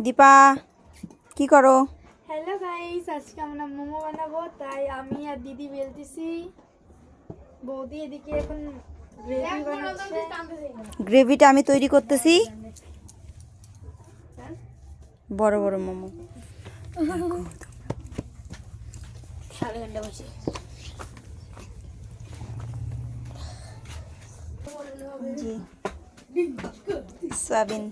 দীপা কি করো? Hello guys, আজকে আমরা মোমো বানাবো, তাই আমি আর দিদি বেলতেছি। বৌদি এদিকে এখন গ্রেভি বানাচ্ছে। গ্রেভিটা আমি তৈরি করতেছি। বড় বড় মোমো জি সয়াবিন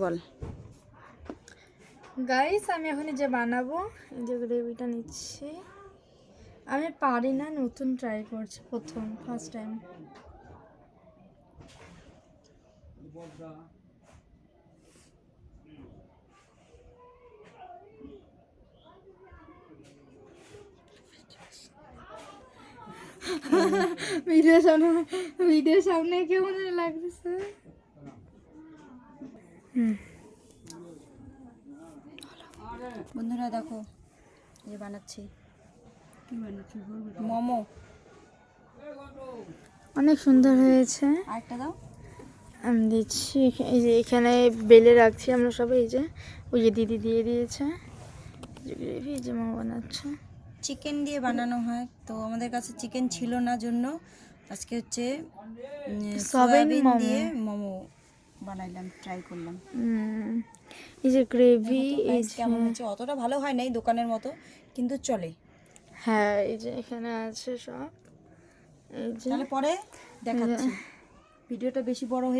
বল। গাইস, আমি এখন এই যে বানাবো, এই যে গ্রেভিটা নিচ্ছি। আমি পারি না, নতুন ট্রাই করছি, ফার্স্ট টাইম। ভিডিও সামনে কেমন লাগতেছে। বন্ধুরা দেখো যে বানাচ্ছি মোমো, অনেক সুন্দর হয়েছে। আরেকটা দাও। আমি দিচ্ছি, এই যে এখানে বেলে রাখছি আমরা সবাই। এই যে ওই যে দিদি দিয়ে দিয়েছে গ্রেভি, যে মা বানাচ্ছে। চিকেন দিয়ে বানানো হয়, তো আমাদের কাছে চিকেন ছিল না জন্য আজকে হচ্ছে সয়াবিন দিয়ে মোমো বানাইলাম, ট্রাই করলাম। এই যে গ্রেভি, এই কেমন হচ্ছে অতটা ভালো হয় নাই দোকানের মতো, কিন্তু চলে। হ্যাঁ, এই যে এখানে আছে সব। এই যে তাহলে পরে দেখাচ্ছি, ভিডিওটা বেশি বড় হয়ে